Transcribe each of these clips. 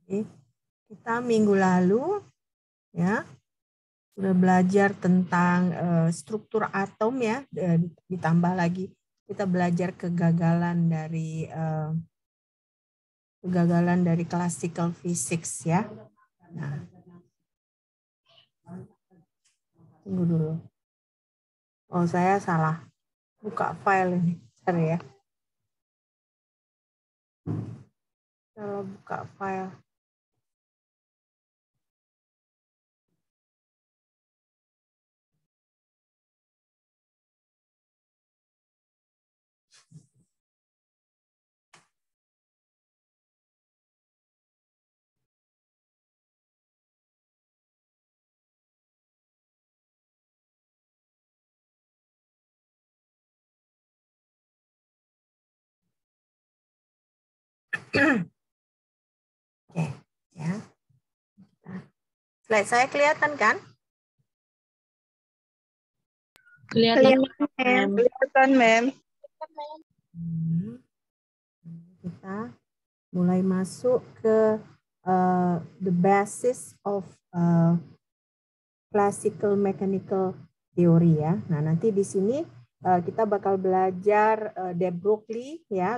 Oke. Kita minggu lalu ya sudah belajar tentang struktur atom ya, ditambah lagi kita belajar kegagalan dari classical physics ya. Nah, tunggu dulu. Oh, saya salah buka file ini. Bentar ya. Salah buka file. Oke, ya. Slide saya kelihatan kan? Kelihatan, Mem. Kelihatan, Mem. Kita mulai masuk ke the basis of classical mechanical theory ya. Nah, nanti di sini kita bakal belajar de Broglie ya,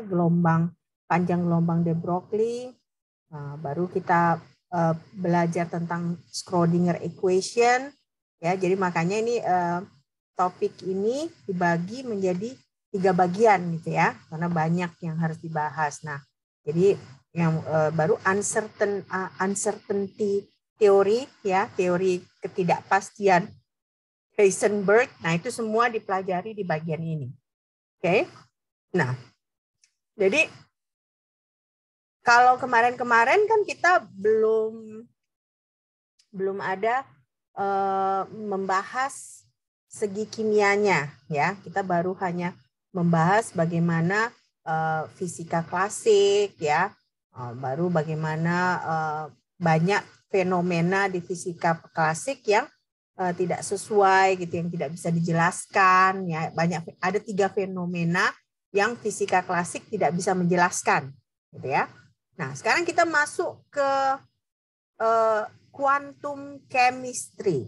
panjang gelombang de Broglie. Baru kita belajar tentang Schrödinger equation ya. Jadi makanya ini topik ini dibagi menjadi 3 bagian gitu ya, karena banyak yang harus dibahas. Nah, jadi yang baru uncertainty teori ya, teori ketidakpastian Heisenberg. Nah, itu semua dipelajari di bagian ini. Oke. Nah, jadi kalau kemarin-kemarin kan kita belum ada membahas segi kimianya ya. Kita baru hanya membahas bagaimana fisika klasik ya. Baru bagaimana banyak fenomena di fisika klasik yang tidak sesuai gitu, yang tidak bisa dijelaskan ya. Ada 3 fenomena yang fisika klasik tidak bisa menjelaskan gitu ya. Nah, sekarang kita masuk ke quantum chemistry.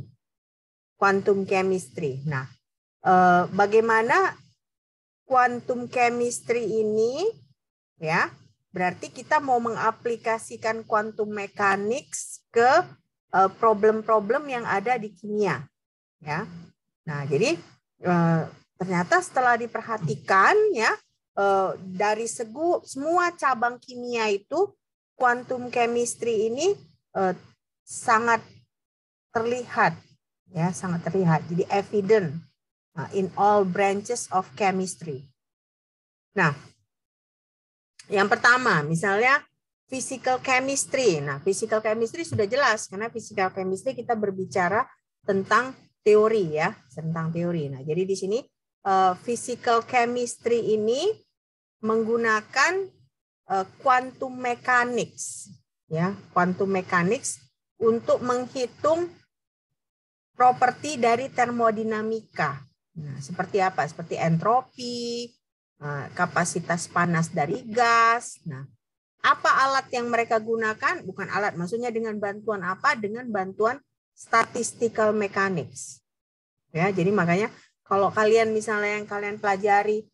Quantum chemistry. Nah, bagaimana quantum chemistry ini ya? Berarti kita mau mengaplikasikan quantum mechanics ke problem-problem yang ada di kimia ya. Nah, jadi ternyata setelah diperhatikan ya, dari semua cabang kimia itu quantum chemistry ini sangat terlihat ya, sangat terlihat. Jadi evident in all branches of chemistry. Nah, yang pertama misalnya physical chemistry. Nah, physical chemistry sudah jelas karena physical chemistry kita berbicara tentang teori ya, tentang teori. Nah, jadi di sini physical chemistry ini menggunakan quantum mechanics ya, quantum mechanics untuk menghitung properti dari termodinamika. Nah, seperti apa? Seperti entropi, kapasitas panas dari gas. Nah, apa alat yang mereka gunakan? Bukan alat, maksudnya dengan bantuan apa? Dengan bantuan statistical mechanics. Ya, jadi makanya kalau kalian misalnya yang kalian pelajari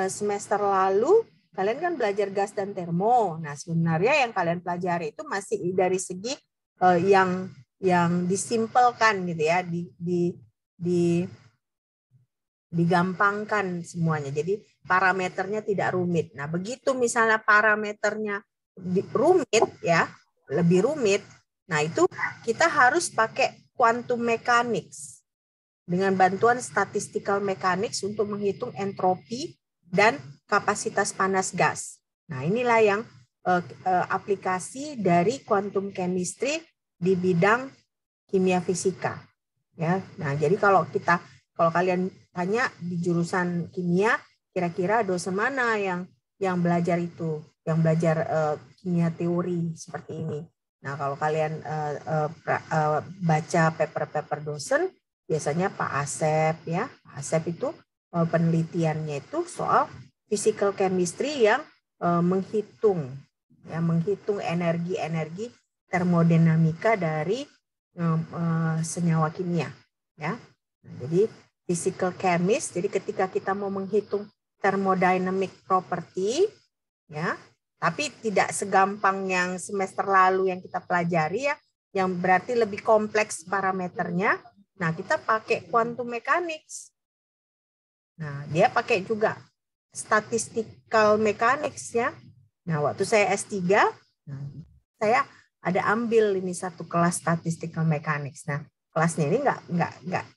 semester lalu, kalian kan belajar gas dan termo. Nah, sebenarnya yang kalian pelajari itu masih dari segi yang disimpelkan gitu ya, digampangkan semuanya. Jadi parameternya tidak rumit. Nah, begitu misalnya parameternya rumit ya, lebih rumit. Nah, itu kita harus pakai quantum mechanics dengan bantuan statistical mechanics untuk menghitung entropi dan kapasitas panas gas. Nah, inilah yang aplikasi dari quantum chemistry di bidang kimia fisika. Ya. Nah, jadi kalau kalian tanya di jurusan kimia, kira-kira dosen mana yang belajar itu, yang belajar kimia teori seperti ini. Nah, kalau kalian baca paper-paper dosen, biasanya Pak Asep ya. Pak Asep itu penelitiannya itu soal physical chemistry yang menghitung energi-energi termodinamika dari senyawa kimia, ya. Nah, jadi physical chemist, jadi ketika kita mau menghitung thermodynamic property, ya, tapi tidak segampang yang semester lalu yang kita pelajari, ya, yang berarti lebih kompleks parameternya. Nah, kita pakai quantum mechanics. Nah, dia pakai juga statistical mechanics, ya. Nah, waktu saya S3, saya ada ambil ini satu kelas statistical mechanics. Nah, kelasnya ini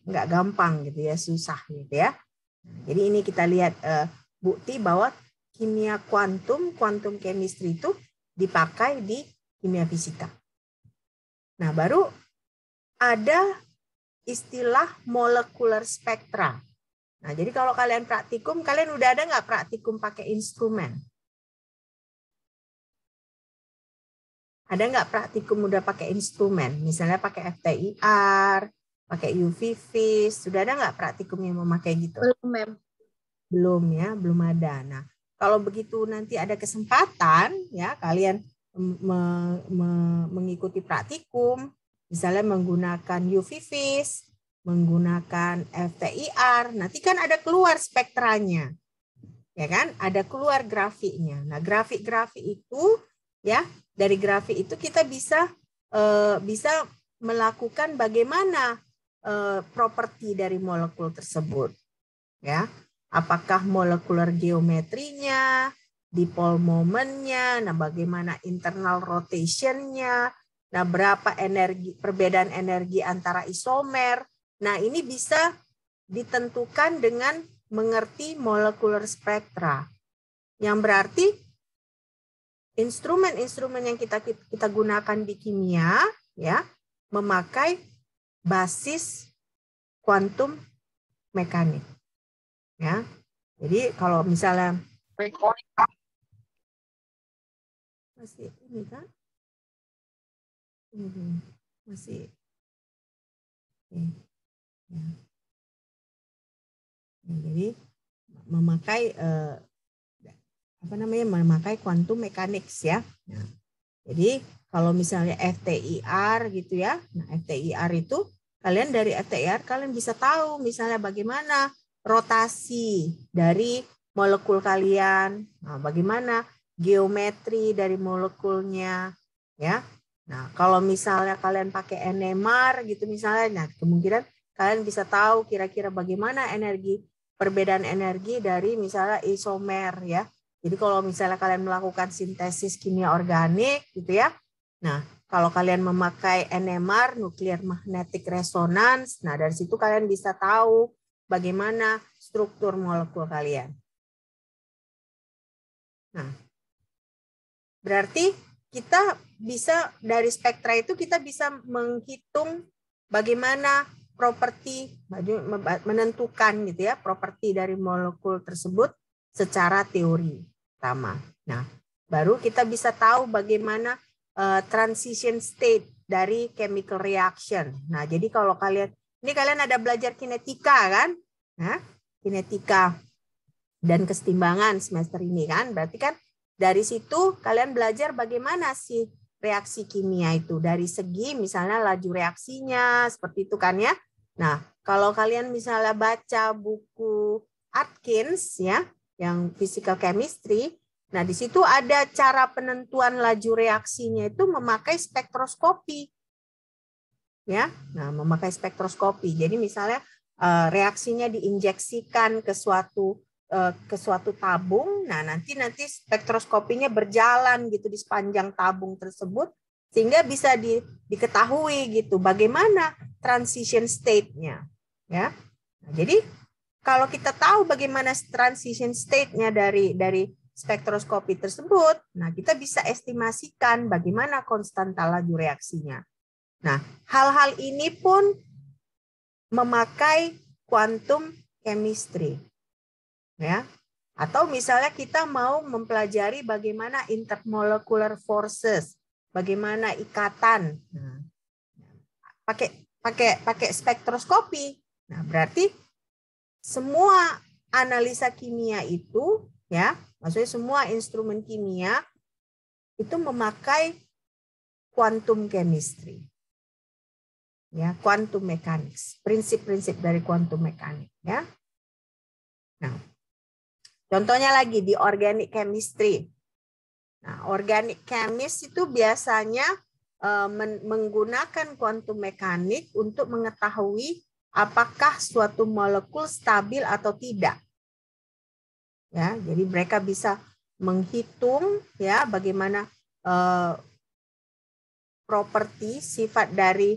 nggak gampang gitu ya, susah gitu ya. Jadi ini kita lihat bukti bahwa kimia quantum chemistry itu dipakai di kimia fisika. Nah, baru ada istilah molecular spectra. Nah, jadi kalau kalian praktikum, kalian udah ada nggak praktikum pakai instrumen? Ada nggak praktikum udah pakai instrumen? Misalnya pakai FTIR, pakai UV vis, sudah ada nggak praktikum yang memakai gitu? Belum, Mem. Belum ya, belum ada. Nah, kalau begitu nanti ada kesempatan ya kalian mengikuti praktikum, misalnya menggunakan UV vis, menggunakan FTIR, nanti kan ada keluar spektranya. Ya kan? Ada keluar grafiknya. Nah, grafik-grafik itu ya, dari grafik itu kita bisa melakukan bagaimana properti dari molekul tersebut. Ya. Apakah molekular geometrinya, dipole momennya, nah bagaimana internal rotationnya, nah berapa perbedaan energi antara isomer. Nah, ini bisa ditentukan dengan mengerti molecular spectra. Yang berarti instrumen-instrumen yang kita gunakan di kimia ya memakai basis quantum mekanik. Ya. Jadi kalau misalnya masih ini kan? Masih ya. Jadi memakai memakai quantum mechanics ya. Nah, jadi kalau misalnya FTIR gitu ya. Nah, FTIR itu kalian dari FTIR kalian bisa tahu misalnya bagaimana rotasi dari molekul kalian. Nah, bagaimana geometri dari molekulnya ya. Nah, kalau misalnya kalian pakai NMR gitu misalnya, nah kemungkinan kalian bisa tahu kira-kira bagaimana perbedaan energi dari misalnya isomer ya. Jadi kalau misalnya kalian melakukan sintesis kimia organik gitu ya. Nah, kalau kalian memakai NMR, nuclear magnetic resonance, nah dari situ kalian bisa tahu bagaimana struktur molekul kalian. Nah, berarti kita bisa dari spektra itu kita bisa menghitung bagaimana properti, menentukan gitu ya, properti dari molekul tersebut secara teori pertama. Nah, baru kita bisa tahu bagaimana transition state dari chemical reaction. Nah, jadi kalau kalian ada belajar kinetika kan? Nah, kinetika dan kesetimbangan semester ini kan? Berarti kan dari situ kalian belajar bagaimana sih reaksi kimia itu dari segi misalnya laju reaksinya seperti itu kan ya. Nah, kalau kalian misalnya baca buku Atkins ya, yang physical chemistry, nah di situ ada cara penentuan laju reaksinya itu memakai spektroskopi. Ya. Nah, memakai spektroskopi. Jadi misalnya reaksinya diinjeksikan ke suatu tabung, nah nanti spektroskopinya berjalan gitu di sepanjang tabung tersebut sehingga bisa diketahui gitu bagaimana transition state-nya ya. Nah, jadi kalau kita tahu bagaimana transition state-nya dari spektroskopi tersebut, nah kita bisa estimasikan bagaimana konstanta laju reaksinya. Nah, hal-hal ini pun memakai quantum chemistry. Ya. Atau misalnya kita mau mempelajari bagaimana intermolecular forces, bagaimana ikatan. Nah, pakai spektroskopi. Nah, berarti semua analisa kimia itu ya, maksudnya semua instrumen kimia itu memakai quantum chemistry. Ya, quantum mechanics, prinsip-prinsip dari quantum mechanics, ya. Nah, contohnya lagi di organic chemistry. Nah, organic chemist itu biasanya menggunakan quantum mechanics untuk mengetahui apakah suatu molekul stabil atau tidak. Ya, jadi mereka bisa menghitung ya bagaimana properti sifat dari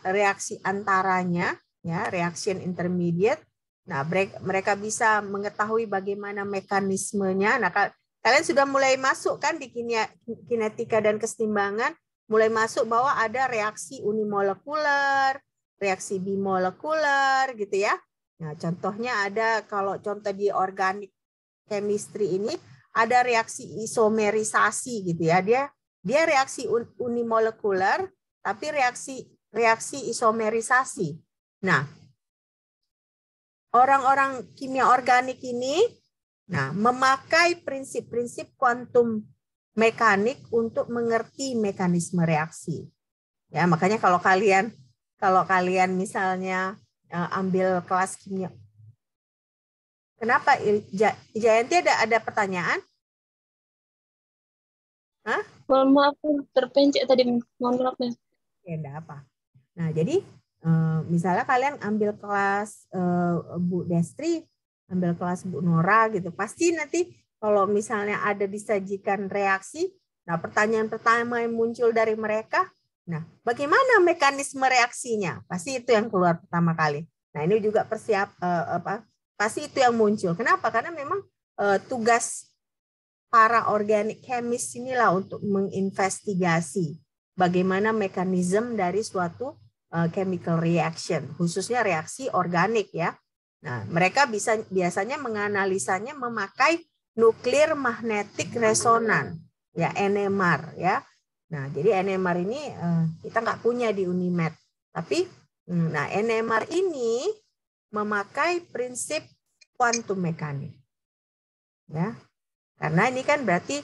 reaksi antaranya, ya, reaction intermediate. Nah, mereka bisa mengetahui bagaimana mekanismenya. Nah, kalian sudah mulai masuk kan di kinetika dan kesetimbangan, mulai masuk bahwa ada reaksi unimolekuler, reaksi bimolekuler gitu ya. Nah, contohnya ada kalau contoh di organic chemistry ini ada reaksi isomerisasi gitu ya. Dia reaksi unimolekuler tapi reaksi isomerisasi. Nah, orang-orang kimia organik ini memakai prinsip-prinsip kuantum mekanik untuk mengerti mekanisme reaksi. Ya, makanya kalau kalian misalnya ambil kelas kimia. Kenapa Jayanti ada pertanyaan? Hah? Mohon maaf, terpencet tadi. Mohon maaf ya. Ya, enggak apa. Nah, jadi misalnya kalian ambil kelas Bu Destri, ambil kelas Bu Nora gitu, pasti nanti kalau misalnya ada disajikan reaksi, nah pertanyaan pertama yang muncul dari mereka, nah bagaimana mekanisme reaksinya? Pasti itu yang keluar pertama kali. Nah, ini juga pasti itu yang muncul. Kenapa? Karena memang tugas para organic chemist inilah untuk menginvestigasi bagaimana mekanisme dari suatu chemical reaction, khususnya reaksi organik ya. Nah, mereka biasanya menganalisanya memakai nuklir magnetic resonance, ya NMR ya. Nah, jadi NMR ini kita nggak punya di Unimed, tapi NMR ini memakai prinsip quantum mechanics, ya. Karena ini kan berarti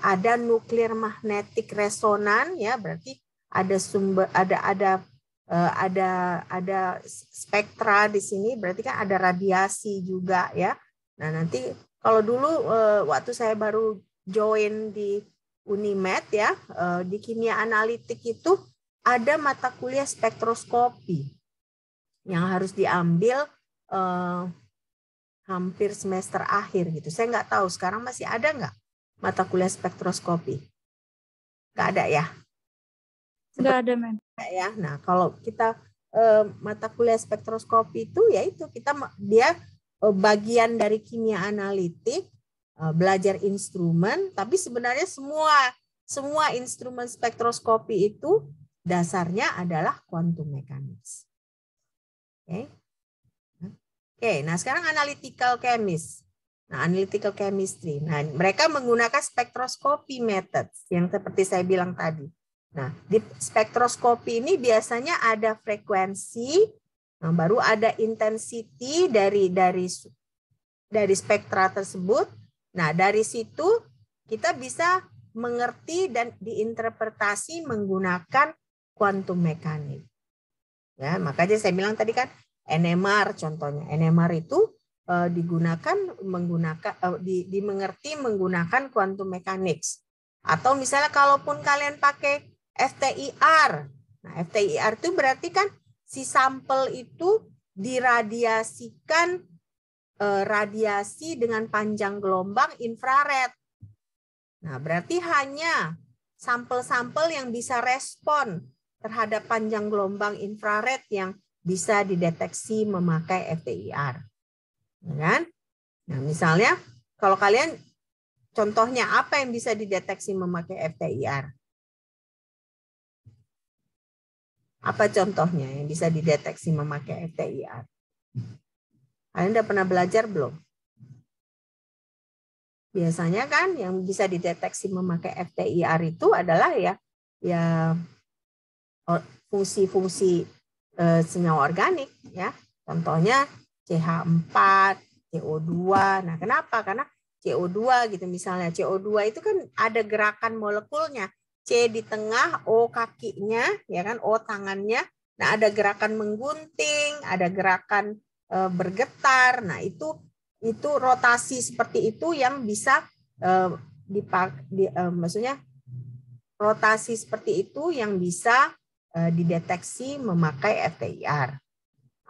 ada nuklir magnetic resonance ya, berarti ada ada spektra di sini, berarti kan ada radiasi juga ya. Nah, nanti kalau dulu waktu saya baru join di Unimed ya, di kimia analitik itu ada mata kuliah spektroskopi yang harus diambil hampir semester akhir gitu. Saya nggak tahu sekarang masih ada nggak mata kuliah spektroskopi? Nggak ada ya? Nggak ada, Mem. Ya. Nah, kalau kita mata kuliah spektroskopi itu yaitu dia bagian dari kimia analitik, belajar instrumen, tapi sebenarnya semua instrumen spektroskopi itu dasarnya adalah quantum mechanics. Oke. Oke, nah sekarang analytical chemist. Nah, analytical chemistry. Nah, mereka menggunakan spektroskopi methods yang seperti saya bilang tadi. Nah, di spektroskopi ini biasanya ada frekuensi, baru ada intensity dari spektra tersebut. Nah, dari situ kita bisa mengerti dan diinterpretasi menggunakan quantum mechanics. Ya, makanya saya bilang tadi kan NMR contohnya. NMR itu dimengerti menggunakan quantum mechanics. Atau misalnya kalaupun kalian pakai FTIR. Nah, FTIR itu berarti kan si sampel itu diradiasikan radiasi dengan panjang gelombang infrared. Nah, berarti hanya sampel-sampel yang bisa respon terhadap panjang gelombang infrared yang bisa dideteksi memakai FTIR. Kan? Nah, misalnya kalau kalian contohnya apa yang bisa dideteksi memakai FTIR? Apa contohnya yang bisa dideteksi memakai FTIR? Kalian udah pernah belajar belum? Biasanya kan yang bisa dideteksi memakai FTIR itu adalah ya fungsi-fungsi senyawa organik ya. Contohnya CH4, CO2. Nah, kenapa? Karena CO2 gitu misalnya. CO2 itu kan ada gerakan molekulnya. C di tengah, O kakinya, ya kan, O tangannya. Nah, ada gerakan menggunting, ada gerakan bergetar. Nah, itu rotasi seperti itu yang bisa maksudnya rotasi seperti itu yang bisa dideteksi memakai FTIR.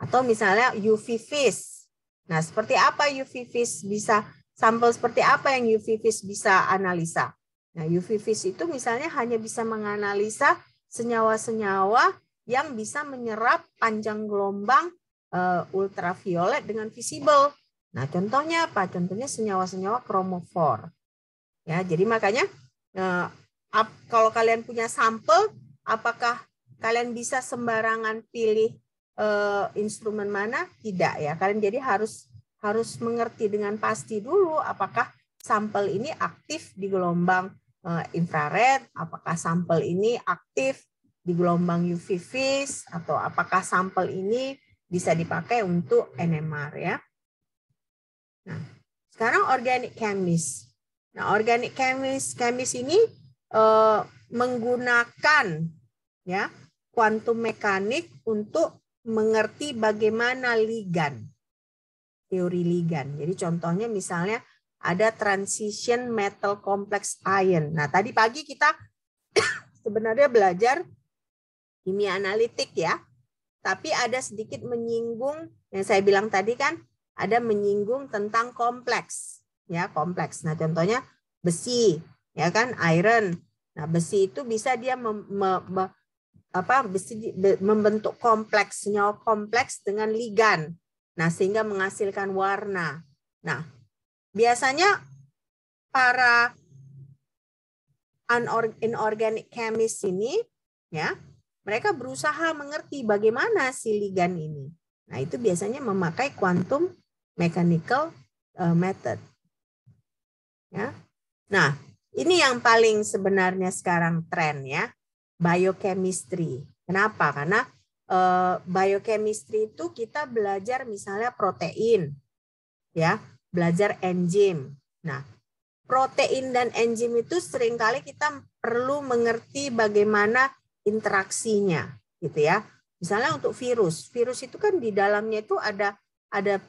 Atau misalnya UV vis. Nah, seperti apa UV vis bisa, sampel seperti apa yang UV vis bisa analisa? Nah, UV vis itu misalnya hanya bisa menganalisa senyawa-senyawa yang bisa menyerap panjang gelombang ultraviolet dengan visible. Nah, contohnya apa? Contohnya senyawa-senyawa kromofor. Ya, jadi makanya kalau kalian punya sampel, apakah kalian bisa sembarangan pilih instrumen mana? Tidak ya. Kalian jadi harus mengerti dengan pasti dulu apakah sampel ini aktif di gelombang infrared, apakah sampel ini aktif di gelombang UV vis, atau apakah sampel ini bisa dipakai untuk NMR ya. Nah, sekarang organic chemist. Nah, organic chemist ini menggunakan ya kuantum mekanik untuk mengerti bagaimana ligan, teori ligan. Jadi contohnya misalnya ada transition metal complex ion. Nah, tadi pagi kita sebenarnya belajar kimia analitik ya, tapi ada sedikit menyinggung yang saya bilang tadi kan, ada menyinggung tentang kompleks ya, kompleks. Nah, contohnya besi ya kan, iron. Nah, besi itu bisa dia membentuk kompleks, senyawa kompleks dengan ligan. Nah, sehingga menghasilkan warna. Nah, biasanya para inorganic chemist ini ya, mereka berusaha mengerti bagaimana si ligan ini. Nah, itu biasanya memakai quantum mechanical method. Ya. Nah, ini yang paling sebenarnya sekarang tren ya, biochemistry. Kenapa? Karena biochemistry itu kita belajar misalnya protein, ya, belajar enzim. Nah, protein dan enzim itu seringkali kita perlu mengerti bagaimana interaksinya, gitu ya. Misalnya untuk virus itu kan di dalamnya itu ada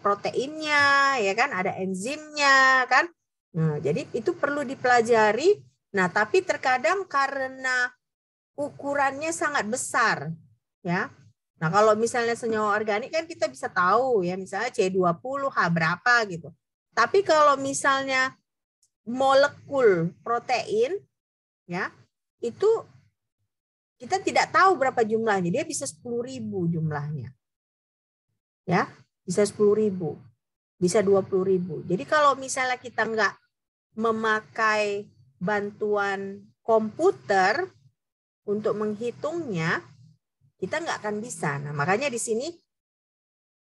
proteinnya, ya kan, ada enzimnya, kan. Nah, jadi itu perlu dipelajari. Nah, tapi terkadang karena ukurannya sangat besar, ya. Nah, kalau misalnya senyawa organik kan kita bisa tahu ya, misalnya C20 H berapa gitu. Tapi kalau misalnya molekul protein ya, itu kita tidak tahu berapa jumlahnya. Dia bisa 10.000 jumlahnya. Ya, bisa 10.000, bisa 20.000. Jadi kalau misalnya kita nggak memakai bantuan komputer untuk menghitungnya, kita nggak akan bisa. Nah, makanya di sini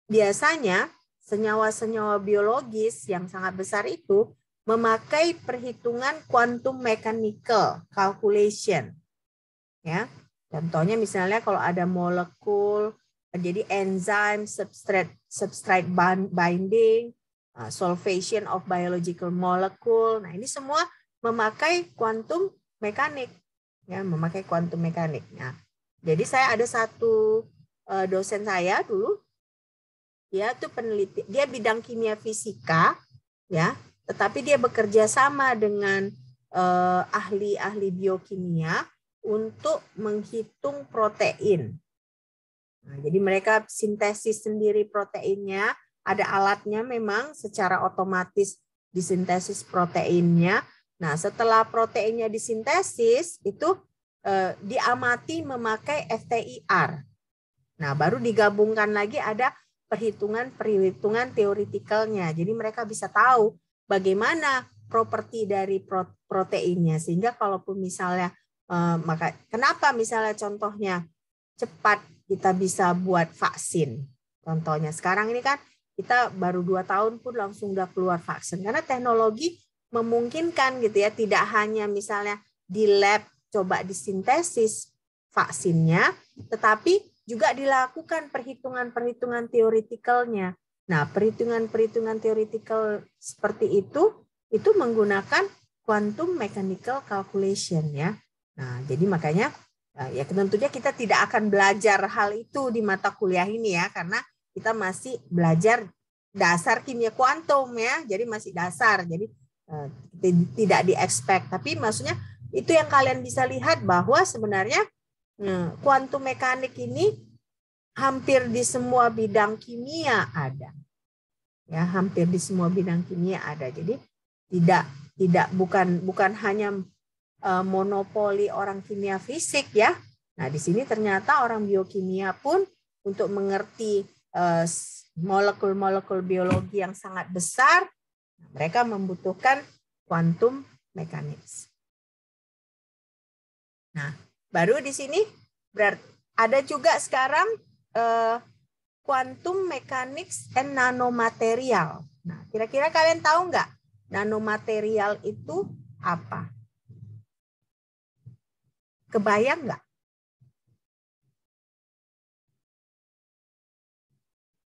biasanya senyawa-senyawa biologis yang sangat besar itu memakai perhitungan quantum mechanical calculation. Ya, contohnya misalnya kalau ada molekul, jadi enzyme, substrate binding, solvation of biological molecule. Nah, ini semua memakai quantum mekanik, ya, memakai quantum mekanik. Nah, jadi saya ada satu dosen saya dulu, dia tuh peneliti, dia bidang kimia fisika, ya, tetapi dia bekerja sama dengan ahli-ahli biokimia untuk menghitung protein. Nah, jadi mereka sintesis sendiri proteinnya, ada alatnya memang secara otomatis disintesis proteinnya. Nah, setelah proteinnya disintesis itu diamati memakai FTIR. Nah, baru digabungkan lagi ada perhitungan teoretikalnya. Jadi mereka bisa tahu bagaimana properti dari proteinnya, sehingga kalaupun misalnya maka kenapa misalnya contohnya cepat kita bisa buat vaksin. Contohnya sekarang ini kan kita baru 2 tahun pun langsung udah keluar vaksin, karena teknologi memungkinkan gitu ya, tidak hanya misalnya di lab coba disintesis vaksinnya, tetapi juga dilakukan perhitungan-perhitungan teoretikalnya. Nah, perhitungan-perhitungan teoretikal seperti itu menggunakan quantum mechanical calculation ya. Nah, jadi makanya ya tentunya kita tidak akan belajar hal itu di mata kuliah ini ya, karena kita masih belajar dasar kimia kuantum ya, jadi masih dasar, jadi tidak di-expect. Tapi maksudnya itu yang kalian bisa lihat bahwa sebenarnya kuantum mekanik ini hampir di semua bidang kimia ada. Ya, hampir di semua bidang kimia ada. Jadi bukan hanya monopoli orang kimia fisik ya. Nah, di sini ternyata orang biokimia pun untuk mengerti molekul-molekul biologi yang sangat besar, mereka membutuhkan quantum mechanics. Nah, baru di sini berarti ada juga sekarang quantum mechanics and nanomaterial. Nah, kira-kira kalian tahu nggak nanomaterial itu apa? Kebayang nggak?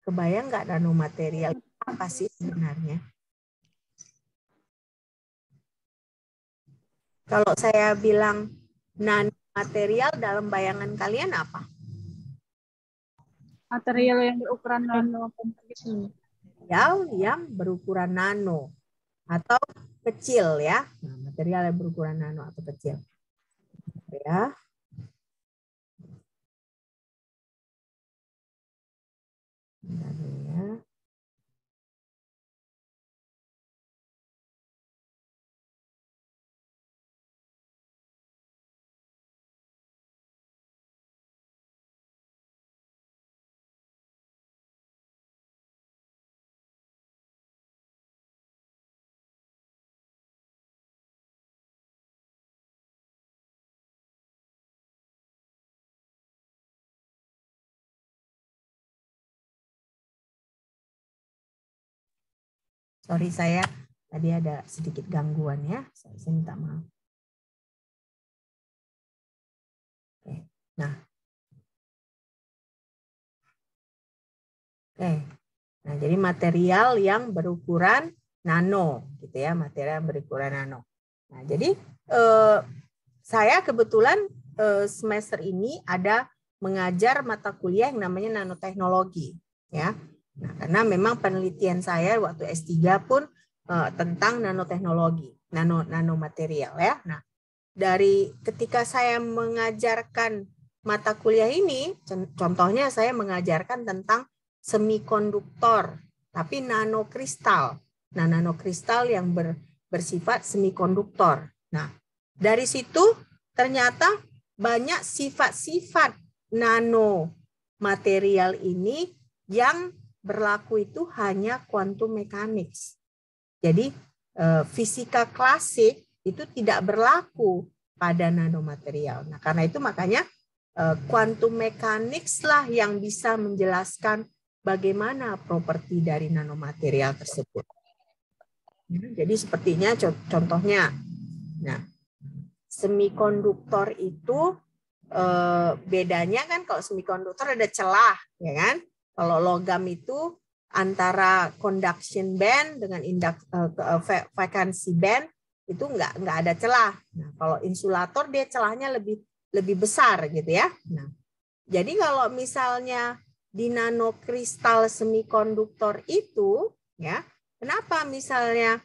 Kebayang nggak nanomaterial apa sih sebenarnya? Kalau saya bilang nanomaterial dalam bayangan kalian apa? Material yang berukuran nano gitu. Material yang berukuran nano atau kecil ya. Nah, material yang berukuran nano atau kecil. Ya. Bentar ya. Sorry saya tadi ada sedikit gangguan ya. Saya minta maaf. Oke. Nah. Oke. Nah, jadi material yang berukuran nano gitu ya, material yang berukuran nano. Nah, jadi saya kebetulan semester ini ada mengajar mata kuliah yang namanya nanoteknologi ya. Nah, karena memang penelitian saya waktu S3 pun tentang nanoteknologi, nanomaterial ya. Nah, dari ketika saya mengajarkan mata kuliah ini, contohnya saya mengajarkan tentang semikonduktor, tapi nanokristal. Nah, nanokristal yang bersifat semikonduktor. Nah, dari situ ternyata banyak sifat-sifat nanomaterial ini yang berlaku itu hanya quantum mechanics. Jadi fisika klasik itu tidak berlaku pada nanomaterial. Nah, karena itu makanya quantum mechanics lah yang bisa menjelaskan bagaimana properti dari nanomaterial tersebut. Jadi sepertinya contohnya, nah semikonduktor itu bedanya kan kalau semikonduktor ada celah, ya kan? Kalau logam itu antara conduction band dengan vacancy band itu nggak ada celah. Nah, kalau insulator dia celahnya lebih besar gitu ya. Nah, jadi kalau misalnya di nanokristal semikonduktor itu ya, kenapa misalnya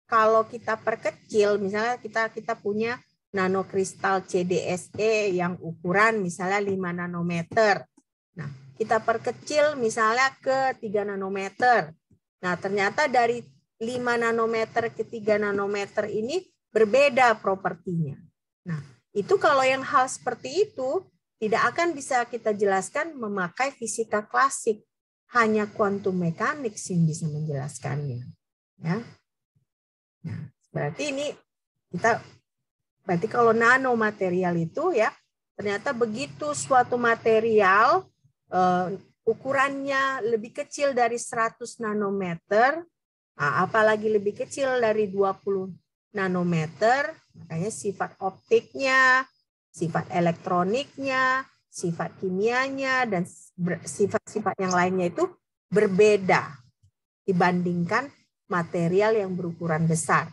kalau kita perkecil, misalnya kita punya nanokristal CDSE yang ukuran misalnya 5 nanometer. Nah, kita perkecil misalnya ke 3 nanometer. Nah, ternyata dari 5 nanometer ke 3 nanometer ini berbeda propertinya. Nah, itu kalau yang hal seperti itu tidak akan bisa kita jelaskan memakai fisika klasik. Hanya quantum mechanics yang bisa menjelaskannya. Ya. Nah, berarti ini berarti kalau nanomaterial itu ya ternyata begitu suatu material ukurannya lebih kecil dari 100 nanometer, apalagi lebih kecil dari 20 nanometer, makanya sifat optiknya, sifat elektroniknya, sifat kimianya, dan sifat-sifat yang lainnya itu berbeda dibandingkan material yang berukuran besar.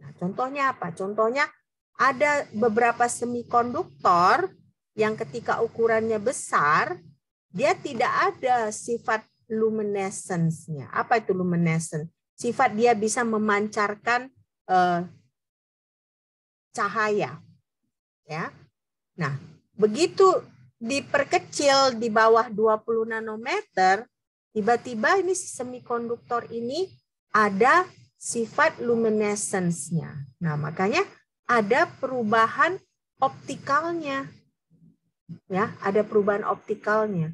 Nah, contohnya apa? Contohnya ada beberapa semikonduktor yang ketika ukurannya besar, dia tidak ada sifat luminescence-nya. Apa itu luminescence? Sifat dia bisa memancarkan cahaya. Ya. Nah, begitu diperkecil di bawah 20 nanometer, tiba-tiba ini semikonduktor ini ada sifat luminescence-nya. Nah, makanya ada perubahan optikalnya. Ya, ada perubahan optikalnya.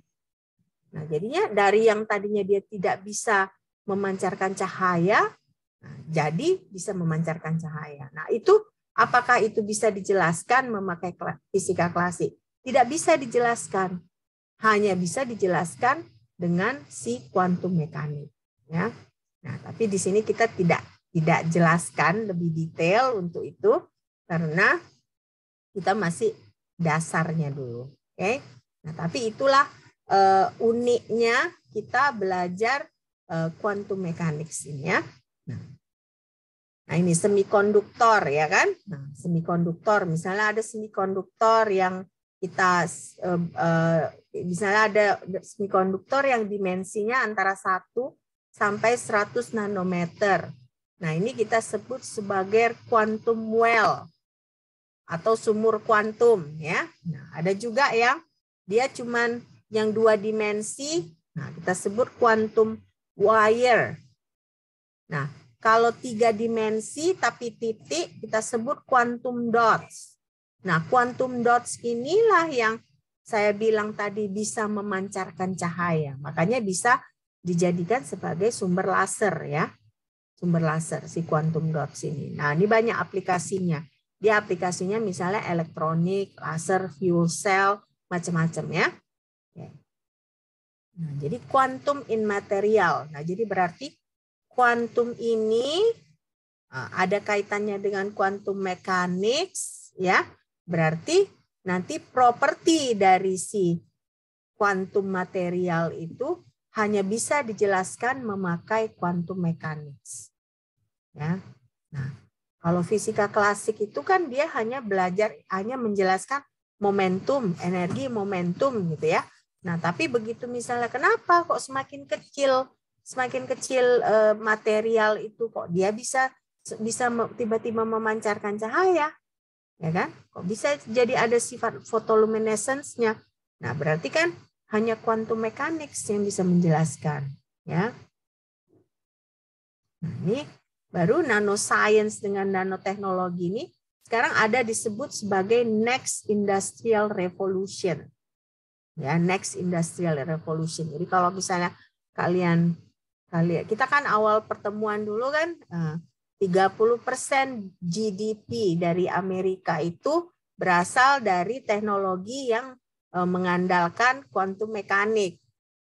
Nah, jadinya dari yang tadinya dia tidak bisa memancarkan cahaya, nah, jadi bisa memancarkan cahaya. Nah, itu apakah itu bisa dijelaskan memakai fisika klasik? Tidak bisa dijelaskan. Hanya bisa dijelaskan dengan si kuantum mekanik. Ya. Nah, tapi di sini kita tidak jelaskan lebih detail untuk itu karena kita masih dasarnya dulu. Oke. Nah, tapi itulah uniknya kita belajar quantum mechanics ini ya. Nah, ini semikonduktor ya kan. Nah, semikonduktor misalnya ada semikonduktor yang kita misalnya ada semikonduktor yang dimensinya antara 1 sampai 100 nanometer. Nah, ini kita sebut sebagai quantum well atau sumur kuantum ya. Nah, ada juga yang dia cuman yang 2 dimensi, nah kita sebut quantum wire. Nah, kalau 3 dimensi tapi titik kita sebut quantum dots. Nah, quantum dots inilah yang saya bilang tadi bisa memancarkan cahaya. Makanya bisa dijadikan sebagai sumber laser ya. Sumber laser si quantum dots ini. Nah, ini banyak aplikasinya. Dia aplikasinya misalnya elektronik, laser, fuel cell, macam-macam ya. Nah, jadi quantum immaterial. Nah, jadi berarti kuantum ini ada kaitannya dengan quantum mechanics ya. Berarti nanti properti dari si quantum material itu hanya bisa dijelaskan memakai quantum mechanics. Ya. Nah, kalau fisika klasik itu kan dia hanya menjelaskan momentum, energi momentum gitu ya. Nah, tapi begitu misalnya kenapa kok semakin kecil material itu kok dia bisa tiba-tiba memancarkan cahaya, ya kan? Kok bisa jadi ada sifat photoluminescence-nya? Nah, berarti kan hanya quantum mechanics yang bisa menjelaskan, ya. Nah, ini baru nanoscience dengan nanoteknologi ini sekarang ada disebut sebagai next industrial revolution. Ya, next industrial revolution. Jadi kalau misalnya kalian kita kan awal pertemuan dulu kan 30% GDP dari Amerika itu berasal dari teknologi yang mengandalkan quantum mekanik.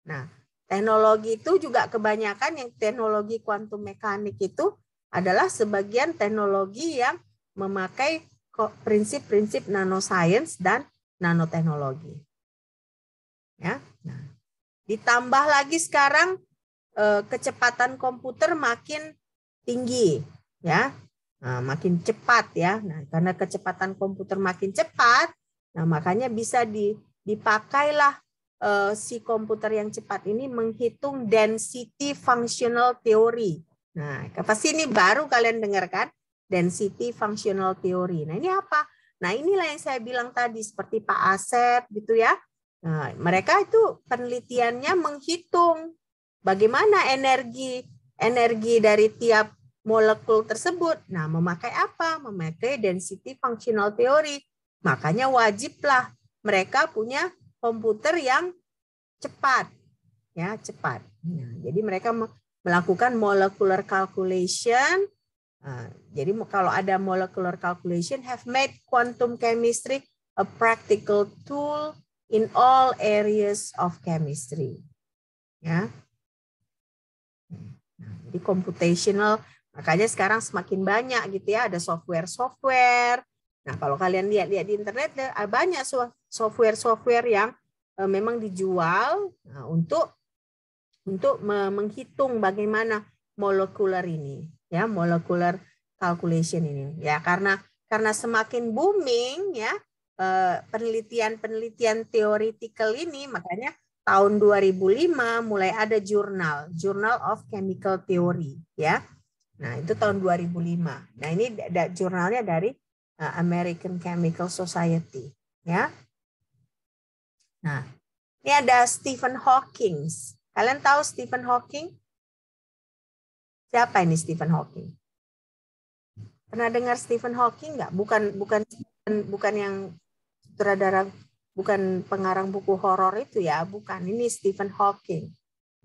Nah, teknologi itu juga kebanyakan yang teknologi quantum mekanik itu adalah sebagian teknologi yang memakai prinsip-prinsip nanoscience dan nanoteknologi. Ya, nah, ditambah lagi sekarang kecepatan komputer makin tinggi, ya, nah, makin cepat ya. Nah, karena kecepatan komputer makin cepat, nah makanya bisa dipakailah si komputer yang cepat ini menghitung density functional theory. Nah, pasti ini baru kalian dengar kan, density functional theory. Nah, ini apa? Nah, inilah yang saya bilang tadi seperti Pak Asep gitu ya. Nah, mereka itu penelitiannya menghitung bagaimana energi dari tiap molekul tersebut. Nah, memakai apa? Memakai density functional theory. Makanya wajiblah mereka punya komputer yang cepat. Ya, cepat. Nah, jadi mereka melakukan molecular calculation. Nah, jadi kalau ada molecular calculation have made quantum chemistry a practical tool in all areas of chemistry. Ya. Nah, jadi computational, makanya sekarang semakin banyak gitu ya, ada software. Nah, kalau kalian lihat di internet ada banyak software yang memang dijual untuk menghitung bagaimana molekuler ini, ya, molecular calculation ini. Ya, karena karena semakin booming ya penelitian-penelitian teoritikal ini, makanya tahun 2005 mulai ada Journal of Chemical Theory ya. Nah, itu tahun 2005. Nah, ini jurnalnya dari American Chemical Society ya. Nah, ini ada Stephen Hawking. Kalian tahu Stephen Hawking? Siapa ini Stephen Hawking? Pernah dengar Stephen Hawking nggak? Bukan yang sutradara, bukan pengarang buku horor itu ya, bukan. Ini Stephen Hawking.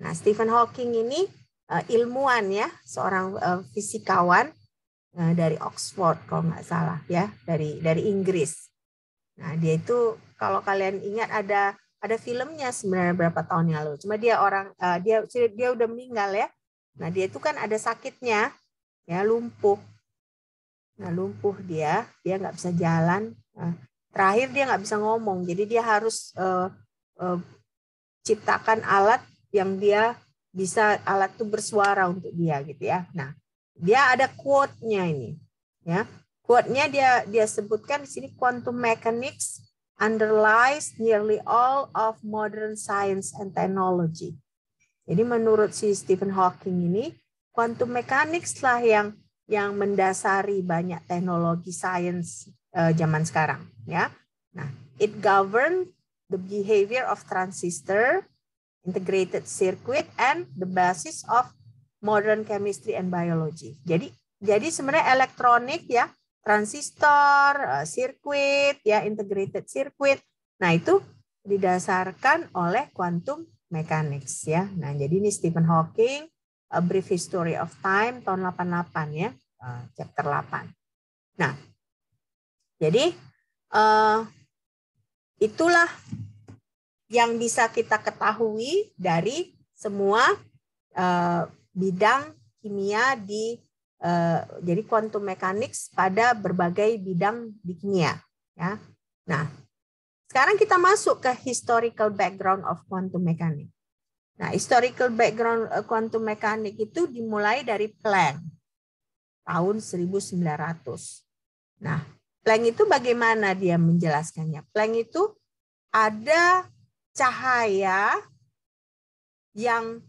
Nah, Stephen Hawking ini ilmuwan ya, seorang fisikawan dari Oxford kalau nggak salah ya, dari Inggris. Nah, dia itu kalau kalian ingat ada filmnya sebenarnya berapa tahun yang lalu. Cuma dia dia udah meninggal ya. Nah, dia itu kan ada sakitnya ya, lumpuh. Nah, lumpuh dia nggak bisa jalan. Terakhir dia nggak bisa ngomong, jadi dia harus ciptakan alat yang dia bisa, alat itu bersuara untuk dia gitu ya. Nah, dia ada quote-nya ini, ya. Quote-nya dia sebutkan di sini, quantum mechanics underlies nearly all of modern science and technology. Jadi menurut si Stephen Hawking ini, quantum mechanics lah yang mendasari banyak teknologi sains zaman sekarang ya. Nah, it govern the behavior of transistor, integrated circuit, and the basis of modern chemistry and biology. Jadi sebenarnya elektronik ya, transistor, sirkuit ya, integrated circuit. Nah, itu didasarkan oleh quantum mechanics ya. Nah, jadi ini Stephen Hawking, A Brief History of Time tahun 88 ya, chapter 8. Nah, jadi itulah yang bisa kita ketahui dari semua bidang kimia jadi quantum mechanics pada berbagai bidang di kimia ya. Nah, sekarang kita masuk ke historical background of quantum mechanics. Nah, historical background quantum mechanics itu dimulai dari Planck tahun 1900. Nah, Planck itu bagaimana dia menjelaskannya? Planck itu ada cahaya yang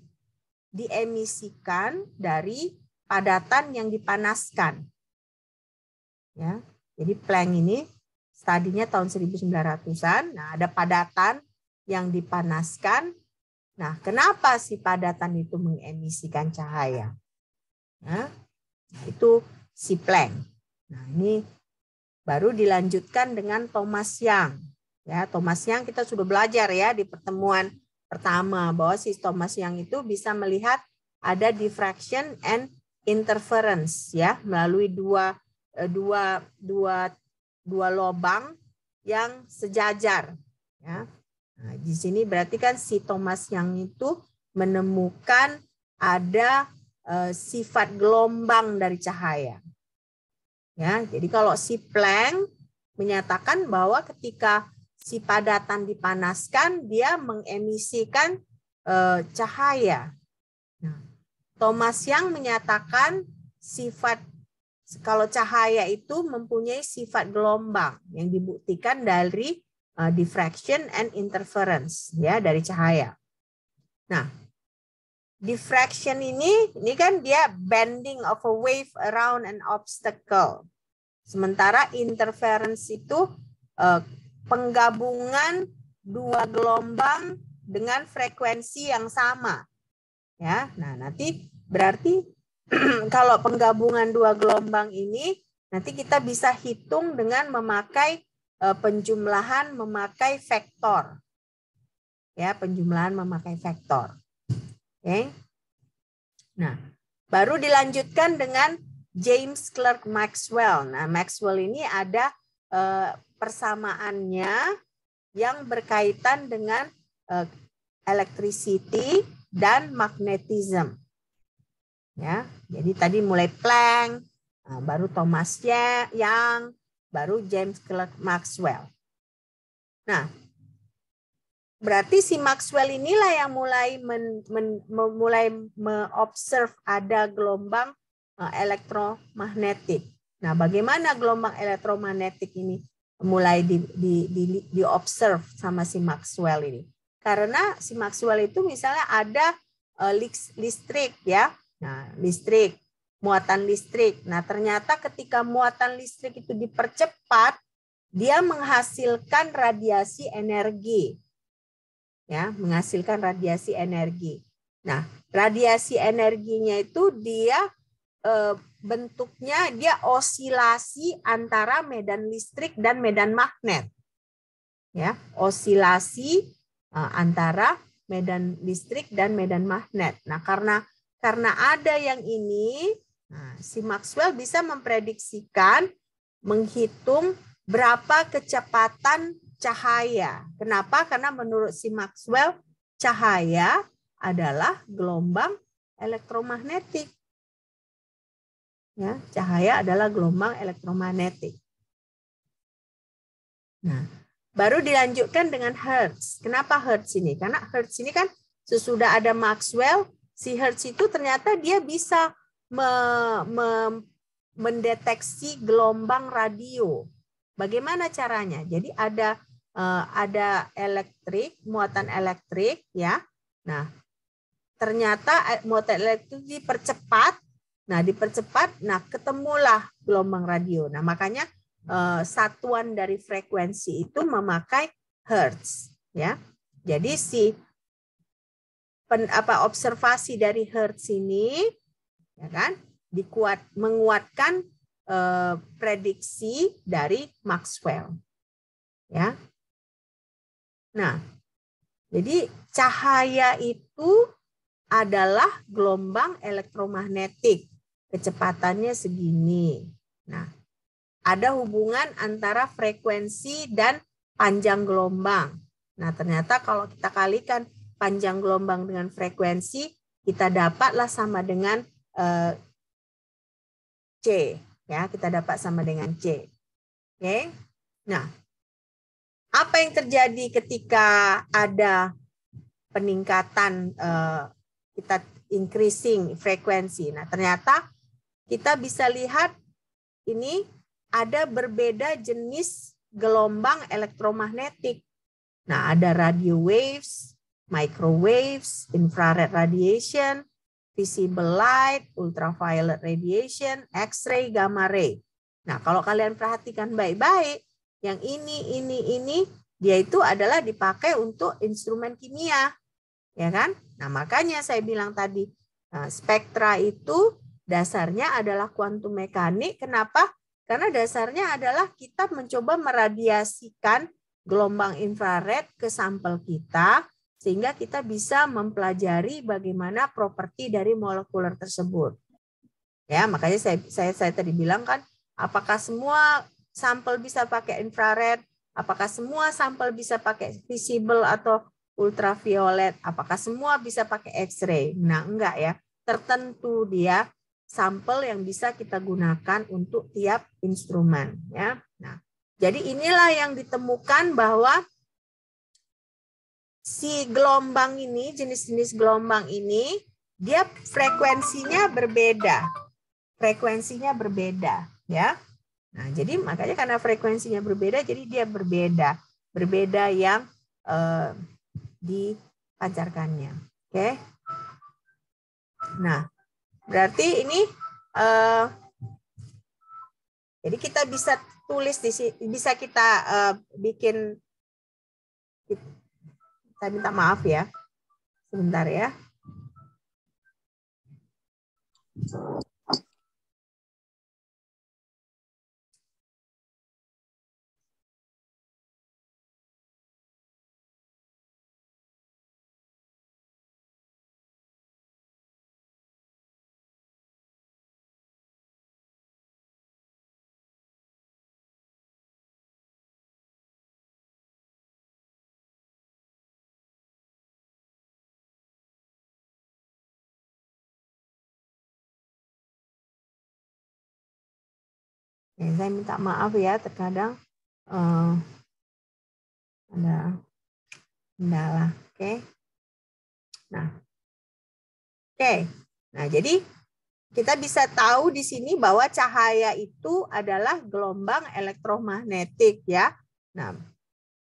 diemisikan dari padatan yang dipanaskan. Ya, jadi Planck ini studinya tahun 1900-an. Nah, ada padatan yang dipanaskan. Nah, kenapa si padatan itu mengemisikan cahaya? Nah, itu si Planck. Nah, ini baru dilanjutkan dengan Thomas Young. Ya, Thomas Young kita sudah belajar ya di pertemuan pertama bahwa si Thomas Young itu bisa melihat ada diffraction and interference ya melalui dua lubang yang sejajar ya. Nah, di sini berarti kan si Thomas Young itu menemukan ada sifat gelombang dari cahaya. Ya, jadi kalau si Planck menyatakan bahwa ketika si padatan dipanaskan, dia mengemisikan cahaya. Nah, Thomas Young menyatakan kalau cahaya itu mempunyai sifat gelombang yang dibuktikan dari diffraction and interference ya dari cahaya. Nah, diffraction ini kan dia bending of a wave around an obstacle. Sementara interference itu penggabungan dua gelombang dengan frekuensi yang sama. Ya, nah nanti berarti kalau penggabungan dua gelombang ini nanti kita bisa hitung dengan memakai penjumlahan memakai vektor. Ya, penjumlahan memakai vektor. Oke. Nah, baru dilanjutkan dengan James Clerk Maxwell. Nah, Maxwell ini ada persamaannya yang berkaitan dengan electricity dan magnetism. Ya, jadi tadi mulai Planck, baru Thomas Young, baru James Clerk Maxwell. Nah, berarti si Maxwell inilah yang mulai mengobserv ada gelombang elektromagnetik. Nah, bagaimana gelombang elektromagnetik ini mulai di observe sama si Maxwell ini? Karena si Maxwell itu misalnya ada listrik ya. Nah, listrik, muatan listrik. Nah, ternyata ketika muatan listrik itu dipercepat, dia menghasilkan radiasi energi. Ya, menghasilkan radiasi energi. Nah, radiasi energinya itu dia bentuknya dia osilasi antara medan listrik dan medan magnet. Ya, osilasi antara medan listrik dan medan magnet. Nah, karena ada yang ini, nah, si Maxwell bisa memprediksikan, menghitung berapa kecepatan cahaya. Kenapa? Karena menurut si Maxwell, cahaya adalah gelombang elektromagnetik. Ya, cahaya adalah gelombang elektromagnetik. Nah, baru dilanjutkan dengan Hertz. Kenapa Hertz ini? Karena Hertz ini kan sesudah ada Maxwell, si Hertz itu ternyata dia bisa mendeteksi gelombang radio. Bagaimana caranya? Jadi ada elektrik, muatan elektrik, ya. Nah, ternyata muatan elektrik dipercepat. Nah, dipercepat, nah ketemulah gelombang radio. Nah, makanya satuan dari frekuensi itu memakai hertz, ya. Jadi si observasi dari hertz ini, ya kan, menguatkan prediksi dari Maxwell, ya. Nah, jadi cahaya itu adalah gelombang elektromagnetik. Kecepatannya segini. Nah, ada hubungan antara frekuensi dan panjang gelombang. Nah, ternyata kalau kita kalikan panjang gelombang dengan frekuensi, kita dapatlah sama dengan C. Ya, kita dapat sama dengan C. Oke. Nah, apa yang terjadi ketika ada peningkatan kita increasing frekuensi? Nah, ternyata kita bisa lihat ini ada berbeda jenis gelombang elektromagnetik. Nah, ada radio waves, microwaves, infrared radiation, visible light, ultraviolet radiation, X-ray, gamma ray. Nah, kalau kalian perhatikan baik-baik, yang ini, dia itu adalah dipakai untuk instrumen kimia. Ya kan? Nah, makanya saya bilang tadi, spektra itu dasarnya adalah kuantum mekanik. Kenapa? Karena dasarnya adalah kita mencoba meradiasikan gelombang infrared ke sampel kita, sehingga kita bisa mempelajari bagaimana properti dari molekuler tersebut. Ya, makanya saya tadi bilang kan, apakah semua sampel bisa pakai infrared? Apakah semua sampel bisa pakai visible atau ultraviolet? Apakah semua bisa pakai X-ray? Nah, enggak ya. Tertentu dia sampel yang bisa kita gunakan untuk tiap instrumen, ya. Nah, jadi inilah yang ditemukan bahwa si gelombang ini, jenis-jenis gelombang ini, dia frekuensinya berbeda. Frekuensinya berbeda, ya. Nah, jadi makanya karena frekuensinya berbeda, jadi dia berbeda. Berbeda yang dipancarkannya. Oke. Nah, berarti ini jadi kita bisa tulis di sini, bisa kita bikin. Saya minta maaf ya. Sebentar ya. Ya, saya minta maaf ya, terkadang ada kendala. Oke. Nah, oke. Nah, jadi kita bisa tahu di sini bahwa cahaya itu adalah gelombang elektromagnetik ya. Nah,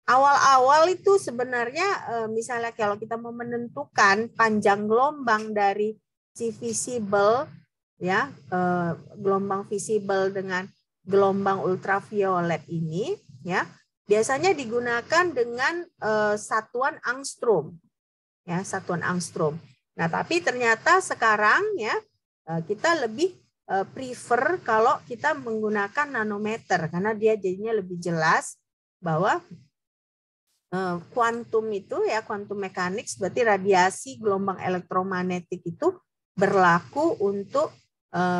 awal-awal itu sebenarnya misalnya kalau kita mau menentukan panjang gelombang dari si visible ya, gelombang visible dengan gelombang ultraviolet ini ya, biasanya digunakan dengan satuan angstrom. Ya, satuan angstrom. Nah, tapi ternyata sekarang ya kita lebih prefer kalau kita menggunakan nanometer karena dia jadinya lebih jelas bahwa kuantum itu ya, kuantum mechanics berarti radiasi gelombang elektromagnetik itu berlaku untuk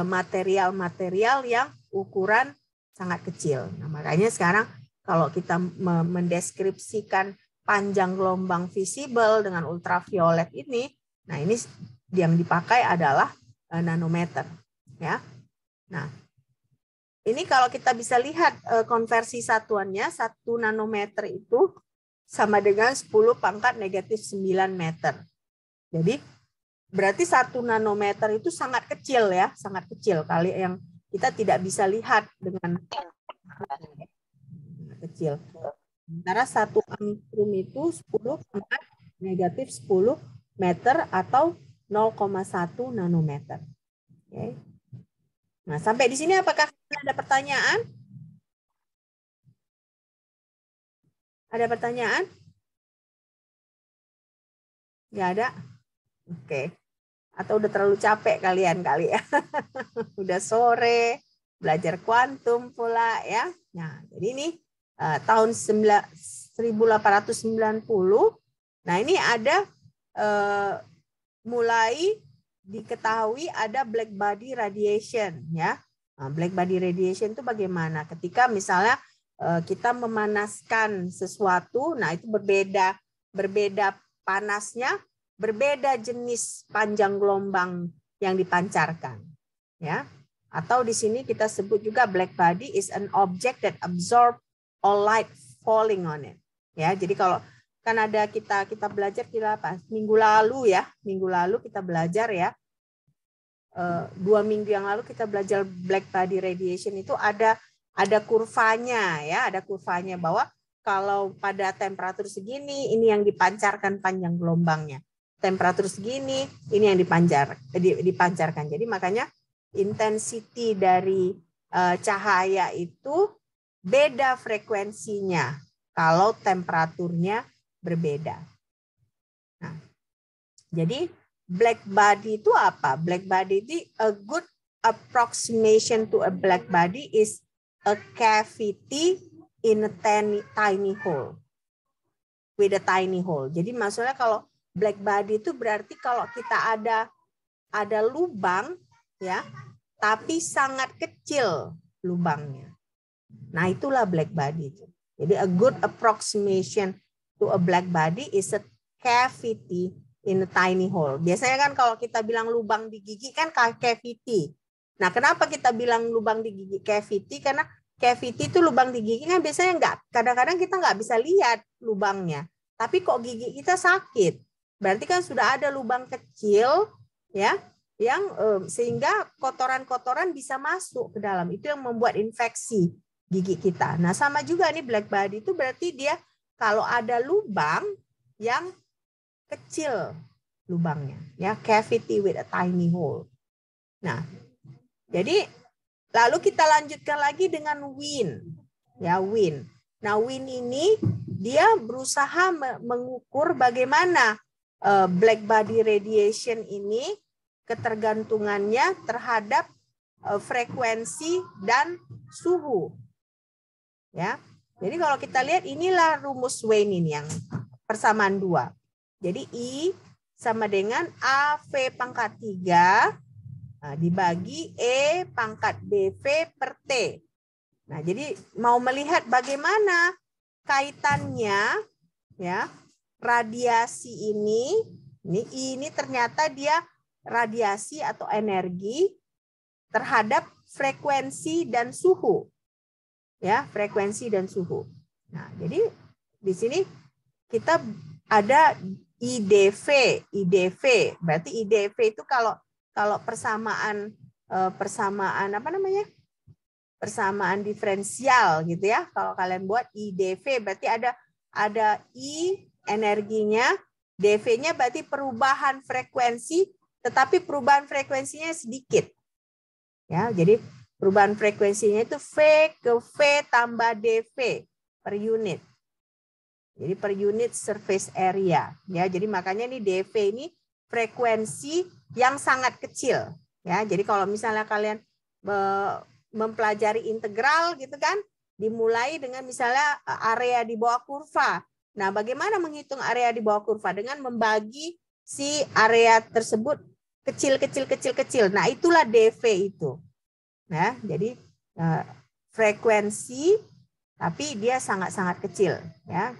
material-material yang ukuran sangat kecil. Nah, makanya sekarang kalau kita mendeskripsikan panjang gelombang visible dengan ultraviolet ini, nah ini yang dipakai adalah nanometer ya. Nah, ini kalau kita bisa lihat konversi satuannya, 1 nanometer itu sama dengan 10⁻⁹ meter. Jadi berarti 1 nanometer itu sangat kecil ya, sangat kecil kali yang kita tidak bisa lihat dengan kecil. Sementara 1 angstrom itu 10⁻⁻10 meter atau 0,1 nanometer. Oke. Nah, sampai di sini apakah ada pertanyaan? Ada pertanyaan? Nggak ada? Oke. Atau udah terlalu capek kalian kali ya? Udah sore, belajar kuantum pula ya. Nah, jadi ini tahun 1890. Nah, ini ada mulai diketahui ada black body radiation ya. Nah, black body radiation itu bagaimana? Ketika misalnya kita memanaskan sesuatu, nah itu berbeda panasnya, berbeda jenis panjang gelombang yang dipancarkan, ya. Atau di sini kita sebut juga black body is an object that absorb all light falling on it, ya. Jadi kalau kan ada kita belajar kita apa? Minggu lalu kita belajar ya. 2 minggu yang lalu kita belajar black body radiation itu ada kurvanya ya, ada kurvanya bahwa kalau pada temperatur segini ini yang dipancarkan panjang gelombangnya. Temperatur segini ini yang dipancarkan. Jadi makanya intensity dari cahaya itu beda frekuensinya kalau temperaturnya berbeda. Nah, jadi black body itu apa? Black body itu a good approximation to a black body is a cavity in a tiny hole. With a tiny hole. Jadi maksudnya kalau black body itu berarti kalau kita ada lubang ya, tapi sangat kecil lubangnya. Nah, itulah black body itu. Jadi a good approximation to a black body is a cavity in a tiny hole. Biasanya kan kalau kita bilang lubang di gigi kan cavity. Nah, kenapa kita bilang lubang di gigi cavity? Karena cavity itu lubang di gigi kan biasanya kadang-kadang kita nggak bisa lihat lubangnya. Tapi kok gigi kita sakit? Berarti kan sudah ada lubang kecil ya, yang sehingga kotoran-kotoran bisa masuk ke dalam. Itu yang membuat infeksi gigi kita. Nah, sama juga nih black body itu berarti dia kalau ada lubang yang kecil lubangnya, ya, cavity with a tiny hole. Nah, jadi lalu kita lanjutkan lagi dengan wind, ya, wind. Nah, wind ini dia berusaha mengukur bagaimana black body radiation ini ketergantungannya terhadap frekuensi dan suhu, ya. Jadi kalau kita lihat inilah rumus Wien ini yang persamaan 2. Jadi I sama dengan AV pangkat 3 dibagi E pangkat BV per T. Nah, jadi mau melihat bagaimana kaitannya ya radiasi ini ternyata dia radiasi atau energi terhadap frekuensi dan suhu. Ya, frekuensi dan suhu. Nah, jadi di sini kita ada IDV. Berarti IDV itu kalau persamaan persamaan apa namanya? Persamaan diferensial gitu ya. Kalau kalian buat IDV berarti ada I energinya, DV-nya berarti perubahan frekuensi, tetapi perubahan frekuensinya sedikit. Ya, jadi perubahan frekuensinya itu V ke V tambah DV per unit. Jadi per unit surface area. Ya, jadi makanya nih DV ini frekuensi yang sangat kecil. Ya, jadi kalau misalnya kalian mempelajari integral gitu kan, dimulai dengan misalnya area di bawah kurva. Nah, bagaimana menghitung area di bawah kurva? Dengan membagi si area tersebut kecil. Nah, itulah DV itu. Nah, jadi frekuensi tapi dia sangat-sangat kecil, ya.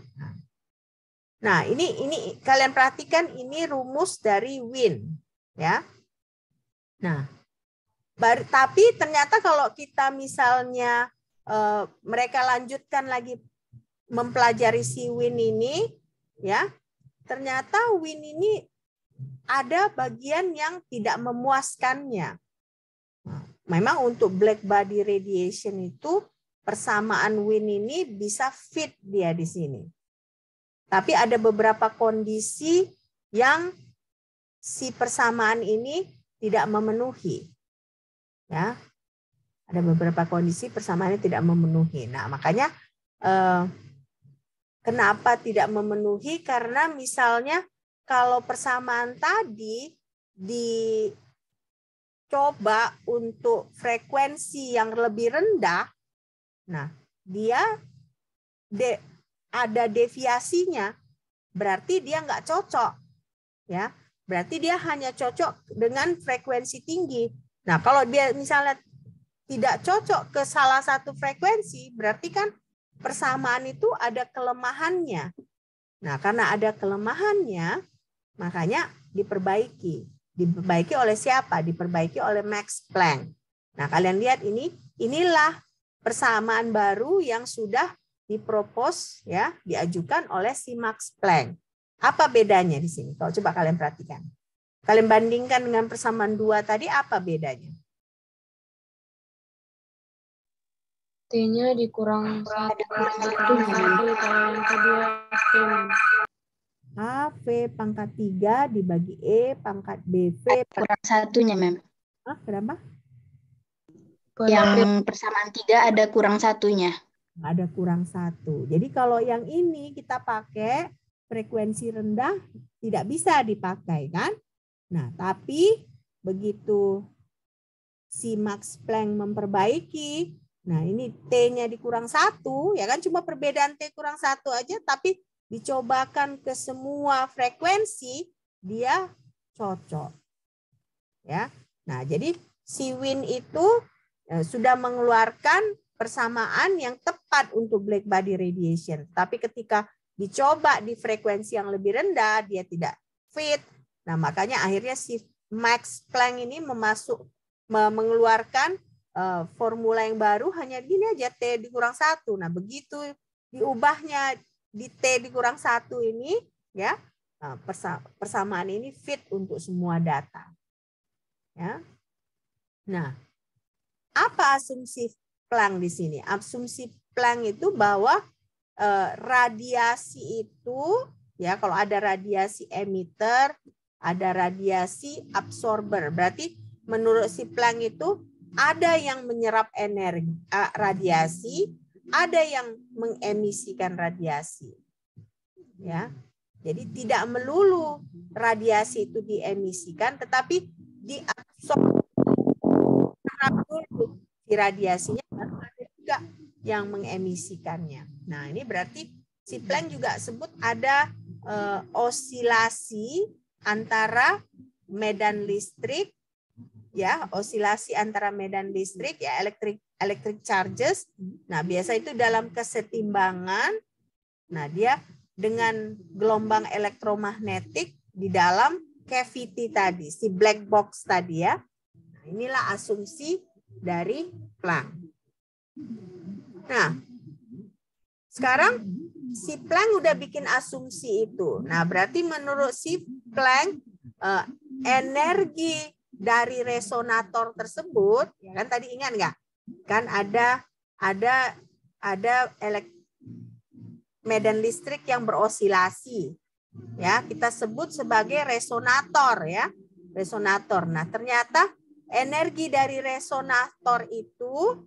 Nah, ini kalian perhatikan ini rumus dari Wien, ya. Nah, tapi ternyata kalau kita misalnya mereka lanjutkan lagi mempelajari si Wien ini, ya, ternyata Wien ini ada bagian yang tidak memuaskannya. Memang untuk black body radiation itu persamaan Wien ini bisa fit dia di sini. Tapi ada beberapa kondisi yang si persamaan ini tidak memenuhi. Ya, ada beberapa kondisi persamaannya tidak memenuhi. Nah, makanya kenapa tidak memenuhi? Karena misalnya kalau persamaan tadi dicoba untuk frekuensi yang lebih rendah, nah dia ada deviasinya, berarti dia nggak cocok, ya. Berarti dia hanya cocok dengan frekuensi tinggi. Nah, kalau dia misalnya tidak cocok ke salah satu frekuensi, berarti kan persamaan itu ada kelemahannya. Nah, karena ada kelemahannya, makanya diperbaiki. Diperbaiki oleh siapa? Diperbaiki oleh Max Planck. Nah, kalian lihat inilah persamaan baru yang sudah dipropos, ya, diajukan oleh si Max Planck. Apa bedanya di sini? Kalau coba kalian perhatikan. Kalian bandingkan dengan persamaan 2 tadi, apa bedanya? T-nya dikurang 1. Kalau yang kedua V pangkat 3 dibagi E pangkat BV kurang 1-nya, Mem. Kenapa? Yang persamaan 3 ada kurang 1-nya. Ada kurang 1. Jadi kalau yang ini kita pakai frekuensi rendah tidak bisa dipakai kan? Nah, tapi begitu si Max Planck memperbaiki, nah ini T-nya dikurang 1, ya kan, cuma perbedaan T kurang 1 aja, tapi dicobakan ke semua frekuensi, dia cocok. Ya. Nah, jadi si Wien itu sudah mengeluarkan persamaan yang tepat untuk black body radiation. Tapi ketika dicoba di frekuensi yang lebih rendah, dia tidak fit. Nah, makanya akhirnya si Max Planck ini mengeluarkan formula yang baru, hanya gini aja, T dikurang 1. Nah, begitu diubahnya di T dikurang 1 ini, ya, persamaan ini fit untuk semua data. Ya. Nah, apa asumsi Planck di sini? Asumsi Planck itu bahwa radiasi itu, ya, kalau ada radiasi emitter, ada radiasi absorber. Berarti menurut si Planck itu ada yang menyerap energi radiasi, ada yang mengemisikan radiasi. Ya. Jadi tidak melulu radiasi itu diemisikan, tetapi diabsorb dulu si radiasinya, baru ada juga yang mengemisikannya. Nah, ini berarti si Planck juga sebut ada osilasi antara medan listrik, ya, osilasi antara medan listrik, ya, electric charges. Nah, biasa itu dalam kesetimbangan. Nah, dia dengan gelombang elektromagnetik di dalam cavity tadi, si black box tadi, ya. Nah, inilah asumsi dari Planck. Nah, sekarang si Planck udah bikin asumsi itu. Nah, berarti menurut si Planck energi dari resonator tersebut, ya kan tadi ingat nggak? Kan ada medan listrik yang berosilasi, ya kita sebut sebagai resonator, ya resonator. Nah ternyata energi dari resonator itu,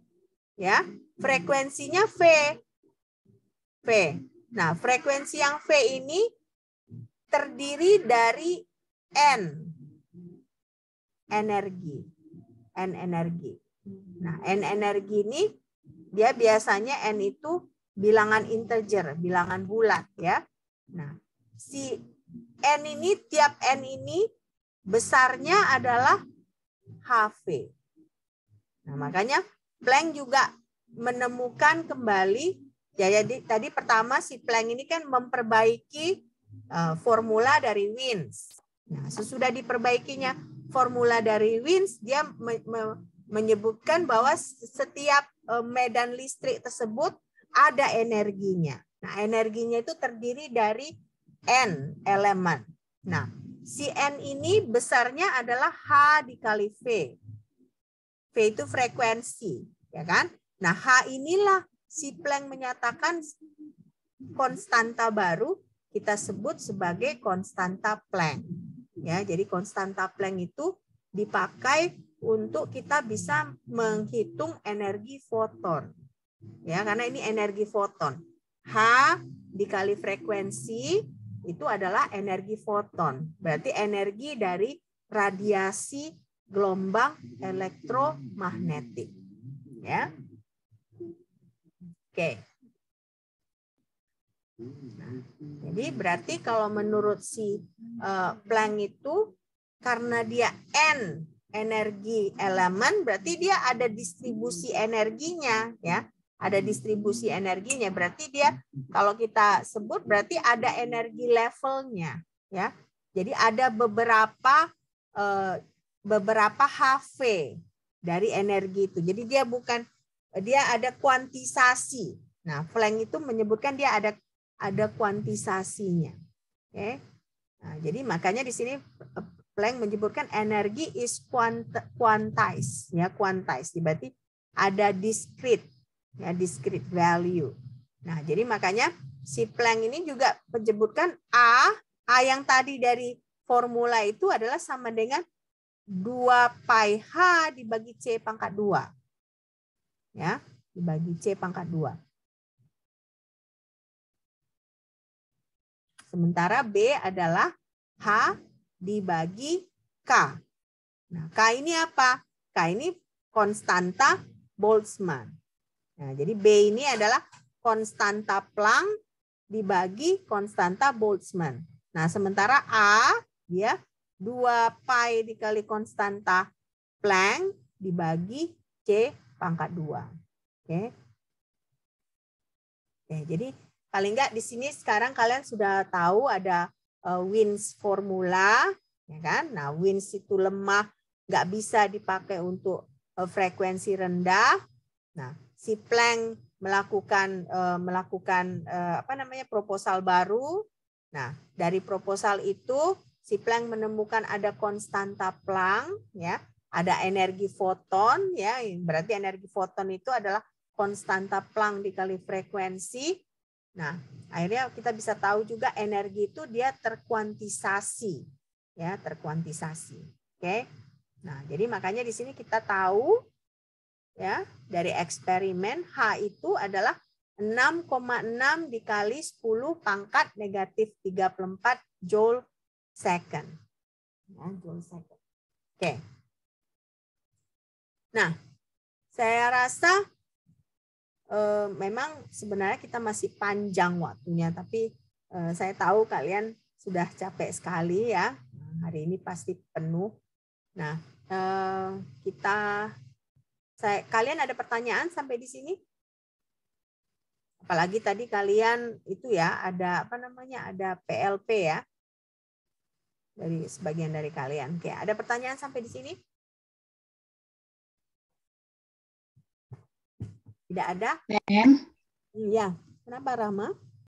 ya frekuensinya V. Nah frekuensi yang V ini terdiri dari N energi. Nah, N energi ini dia biasanya N itu bilangan integer, bilangan bulat, ya. Nah, si N ini, tiap N ini besarnya adalah HV. Nah, makanya Planck juga menemukan kembali, ya jadi tadi pertama si Planck ini kan memperbaiki formula dari Wins. Nah, sesudah diperbaikinya formula dari Wins, dia menyebutkan bahwa setiap medan listrik tersebut ada energinya. Nah, energinya itu terdiri dari N elemen. Nah, si N ini besarnya adalah H dikali V. V itu frekuensi, ya kan? Nah, H inilah si Planck menyatakan konstanta baru, kita sebut sebagai konstanta Planck. Ya, jadi konstanta Planck itu dipakai untuk kita bisa menghitung energi foton. Ya, karena ini energi foton. H dikali frekuensi itu adalah energi foton. Berarti energi dari radiasi gelombang elektromagnetik. Ya. Oke. Jadi berarti kalau menurut si Planck itu karena dia N energi elemen, berarti dia ada distribusi energinya, ya. Ada distribusi energinya, berarti dia kalau kita sebut berarti ada energi levelnya, ya. Jadi ada beberapa HV dari energi itu. Jadi dia ada kuantisasi. Nah, Planck itu menyebutkan dia ada kuantisasinya. Oke. Nah, jadi makanya di sini Planck menyebutkan energi is quantized, ya quantized. Berarti ada discrete, ya discrete value. Nah, jadi makanya si Planck ini juga menyebutkan A yang tadi dari formula itu adalah sama dengan 2 pi H dibagi C pangkat 2. Ya, dibagi C pangkat 2. Sementara B adalah H dibagi K. Nah, K ini apa? K ini konstanta Boltzmann. Nah, jadi B ini adalah konstanta Planck dibagi konstanta Boltzmann. Nah, sementara A dia 2 pi dikali konstanta Planck dibagi C pangkat 2. Oke. Oke, jadi paling enggak di sini sekarang kalian sudah tahu ada Wins formula, ya kan? Nah, Wins itu lemah, nggak bisa dipakai untuk frekuensi rendah. Nah, si Planck melakukan proposal baru. Nah, dari proposal itu si Planck menemukan ada konstanta Planck, ya, ada energi foton, ya, berarti energi foton itu adalah konstanta Planck dikali frekuensi. Nah, akhirnya kita bisa tahu juga energi itu dia terkuantisasi, ya, terkuantisasi. Oke. Nah, jadi makanya di sini kita tahu, ya, dari eksperimen H itu adalah 6,6 dikali 10 pangkat negatif 34 joule second. Ya, joule second. Oke. Nah, saya rasa memang sebenarnya kita masih panjang waktunya, tapi saya tahu kalian sudah capek sekali, ya. Hari ini pasti penuh. Nah, kalian ada pertanyaan sampai di sini? Apalagi tadi kalian itu, ya, ada ada PLP, ya, dari sebagian dari kalian. Oke, ada pertanyaan sampai di sini? Tidak ada? Mem, Iya. Kenapa, Rama?